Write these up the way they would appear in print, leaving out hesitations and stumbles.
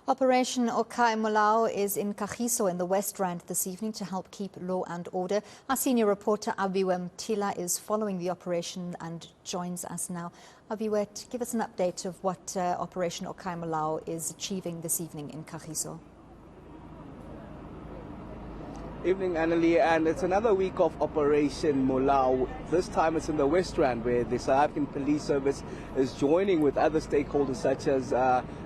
Operation Molao is in Kagiso in the West Rand this evening to help keep law and order. Our senior reporter Aviwe Mtila is following the operation and joins us now. Aviwe, give us an update of what Operation Molao is achieving this evening in Kagiso. Evening, Annalie, and it's another week of Operation Molao. This time it's in the West Rand, where the South African Police Service is joining with other stakeholders such as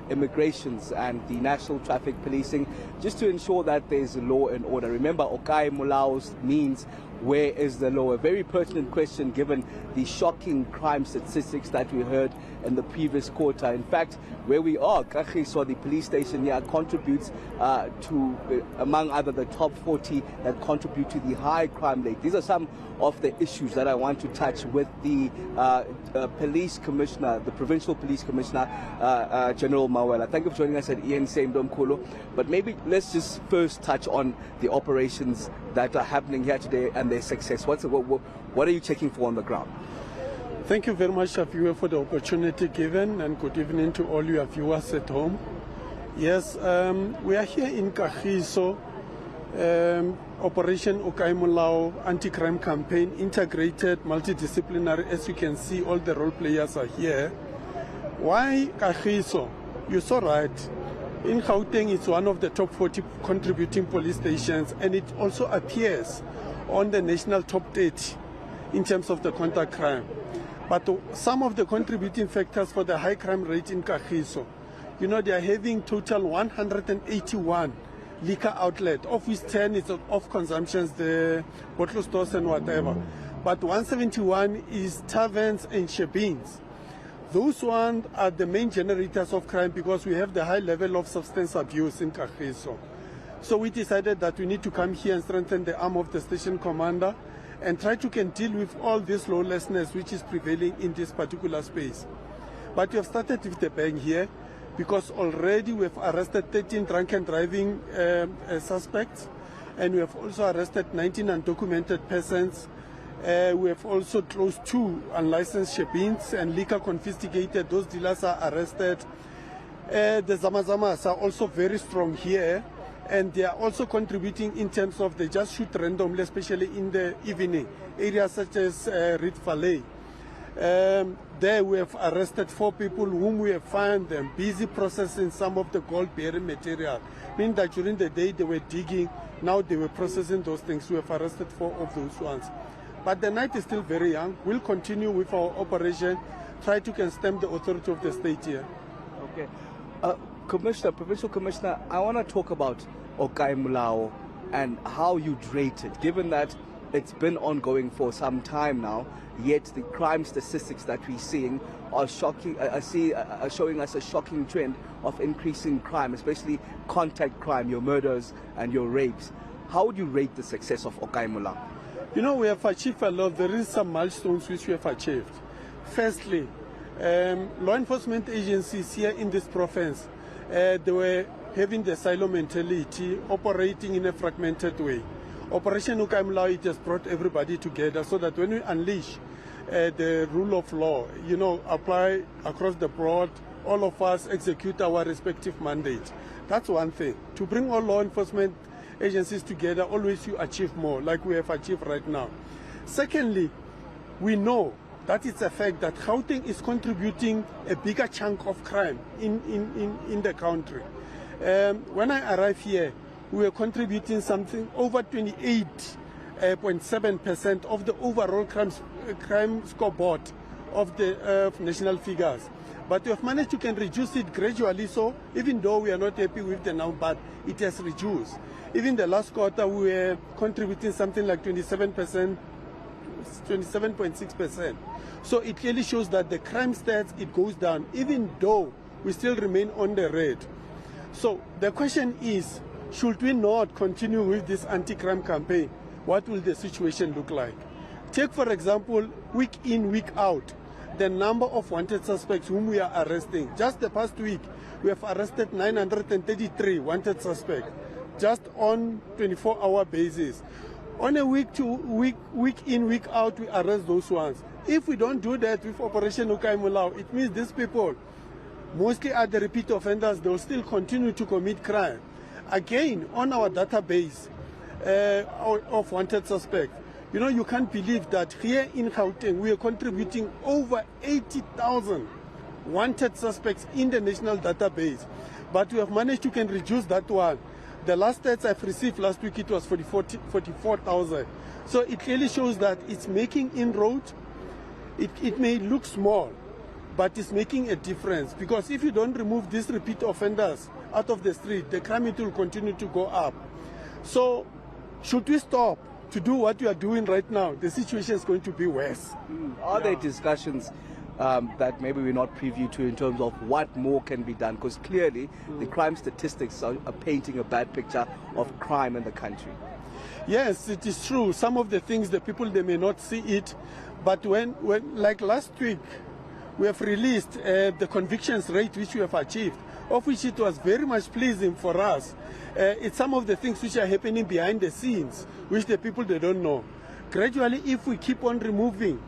immigrations and the National Traffic Policing, just to ensure that there's law and order. Remember, Molao means where is the law? A very pertinent question given the shocking crime statistics that we heard in the previous quarter. In fact, where we are, Kagiso, the police station here, contributes to, among other, the top 40 that contribute to the high crime rate. These are some of the issues that I want to touch with the police commissioner, the provincial police commissioner, General Mawela. Thank you for joining us at eNCA Mdomkolo. But maybe let's just first touch on the operations that are happening here today and their success. What are you checking for on the ground? Thank you very much, Aviwe, for the opportunity given, and good evening to all your viewers at home. Yes, we are here in Kagiso, Operation Molao anti-crime campaign, integrated, multidisciplinary. As you can see, all the role players are here. Why Kagiso? You're so right. In Gauteng, it's one of the top 40 contributing police stations, and it also appears on the national top 30 in terms of the contact crime. But some of the contributing factors for the high crime rate in Kagiso, you know, they are having total 181 liquor outlets, of which 10 is off consumptions, the bottle stores and whatever. But 171 is taverns and shebins. Those ones are the main generators of crime because we have the high level of substance abuse in Kagiso. So we decided that we need to come here and strengthen the arm of the station commander and try to deal with all this lawlessness which is prevailing in this particular space. But we have started with the bang here because already we have arrested 13 drunken driving suspects, and we have also arrested 19 undocumented persons. We have also closed 2 unlicensed shebins and liquor confiscated. Those dealers are arrested. The Zamazamas are also very strong here, and they are also contributing in terms of they just shoot randomly, especially in the evening, areas such as Reed Valley. There we have arrested 4 people whom we have found them busy processing some of the gold-bearing material, meaning that during the day they were digging, now they were processing those things. We have arrested 4 of those ones. But the night is still very young. We'll continue with our operation, try to stem the authority of the state here. Okay. Commissioner, Provincial Commissioner, I want to talk about Molao and how you'd rate it, given that it's been ongoing for some time now, yet the crime statistics that we're seeing are shocking. Are showing us a shocking trend of increasing crime, especially contact crime, your murders and your rapes. How would you rate the success of Molao? You know, we have achieved a lot. There is some milestones which we have achieved. Firstly, law enforcement agencies here in this province, they were having the silo mentality, operating in a fragmented way. Operation Molao, it has brought everybody together so that when we unleash the rule of law, you know, apply across the board, all of us execute our respective mandate. That's one thing. To bring all law enforcement agencies together, always you achieve more, like we have achieved right now. Secondly, we know that it's a fact that Gauteng is contributing a bigger chunk of crime in the country. When I arrived here, we were contributing something over 28.7% of the overall crime scoreboard of the national figures. But we have managed to reduce it gradually, so even though we are not happy with the number, but it has reduced. Even the last quarter, we were contributing something like 27%, 27.6%. So it clearly shows that the crime stats, it goes down, even though we still remain on the red. So the question is, should we not continue with this anti-crime campaign? What will the situation look like? Take, for example, week in, week out, the number of wanted suspects whom we are arresting. Just the past week, we have arrested 933 wanted suspects, just on 24-hour basis. On a week in, week out, we arrest those ones. If we don't do that with Operation Molao, it means these people mostly are the repeat offenders. They'll still continue to commit crime. Again, on our database of wanted suspects, you know, you can't believe that here in Gauteng, we are contributing over 80,000 wanted suspects in the national database. But we have managed to reduce that one. The last stats I've received last week, it was 44,000. So it clearly shows that it's making inroads. It may look small, but it's making a difference. Because if you don't remove these repeat offenders out of the street, the crime rate will continue to go up. So should we stop to do what we are doing right now, the situation is going to be worse. Are there discussions that maybe we're not privy to in terms of what more can be done? Because clearly the crime statistics are painting a bad picture of crime in the country. Yes, it is true. Some of the things, the people, they may not see it. But when like last week, we have released the convictions rate which we have achieved, of which it was very much pleasing for us. It's some of the things which are happening behind the scenes, which the people, they don't know. Gradually, if we keep on removing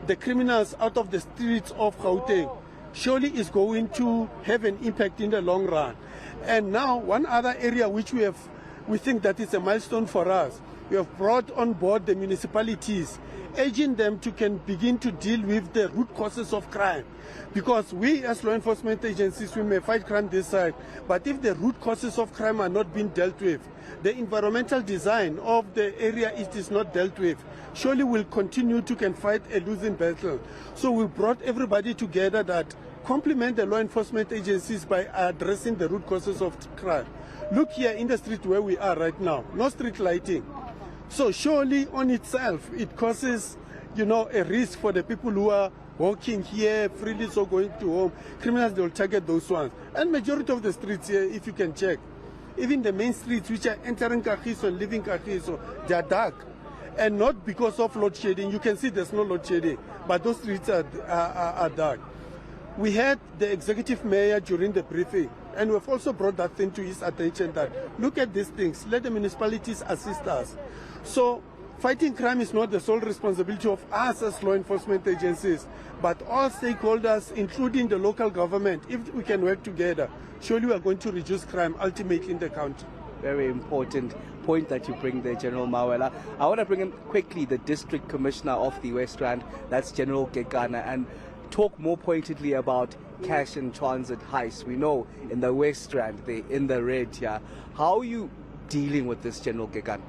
the criminals out of the streets of Gauteng, surely it's going to have an impact in the long run. And now, one other area which we think that is a milestone for us, we have brought on board the municipalities, urging them to begin to deal with the root causes of crime. Because we as law enforcement agencies, we may fight crime this side, but if the root causes of crime are not being dealt with, the environmental design of the area it is not dealt with, surely we'll continue to fight a losing battle. So we brought everybody together that complement the law enforcement agencies by addressing the root causes of crime. Look here in the street where we are right now, no street lighting. So surely on itself, it causes, you know, a risk for the people who are walking here freely, so going to home. Criminals, they will target those ones. And majority of the streets here, if you can check, even the main streets which are entering Kagiso and leaving Kagiso, they are dark. And not because of load shedding. You can see there's no load shedding, but those streets are dark. We had the executive mayor during the briefing, and we've also brought that thing to his attention that look at these things, let the municipalities assist us. So fighting crime is not the sole responsibility of us as law enforcement agencies, but all stakeholders, including the local government. If we can work together, surely we are going to reduce crime ultimately in the country. Very important point that you bring there, General Mawela. I want to bring in quickly the District Commissioner of the West Rand, that's General Gekana, and talk more pointedly about cash and transit heists. We know in the West Rand, they're in the red here. How are you dealing with this, General Gekana?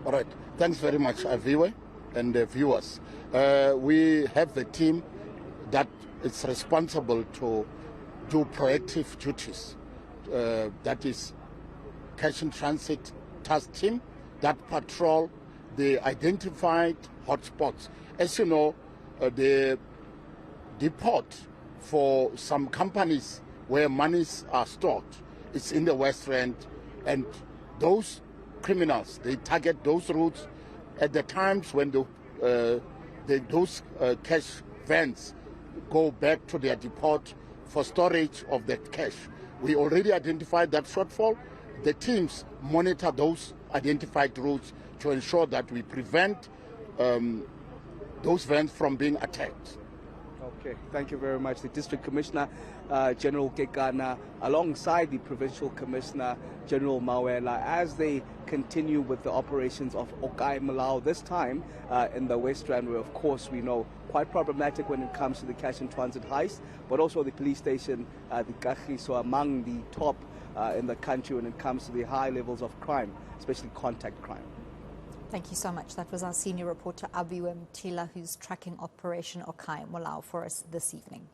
All right. Thanks very much, Aviwe and the viewers. We have the team that is responsible to do proactive duties. That is Cash and Transit Task Team that patrol the identified hotspots. As you know, the depot for some companies where monies are stored is in the West Rand, and those criminals, they target those routes at the times when those cash vans go back to their depot for storage of that cash. We already identified that shortfall. The teams monitor those identified routes to ensure that we prevent those vans from being attacked. Okay, thank you very much. The District Commissioner, General Gekana, alongside the Provincial Commissioner, General Mawela, as they continue with the operations of Okai Malau, this time in the West Rand, where of course we know quite problematic when it comes to the cash and transit heist, but also the police station, the Kagiso, among the top in the country when it comes to the high levels of crime, especially contact crime. Thank you so much. That was our senior reporter, Aviwe Mtila, who's tracking Operation Okai Malau for us this evening.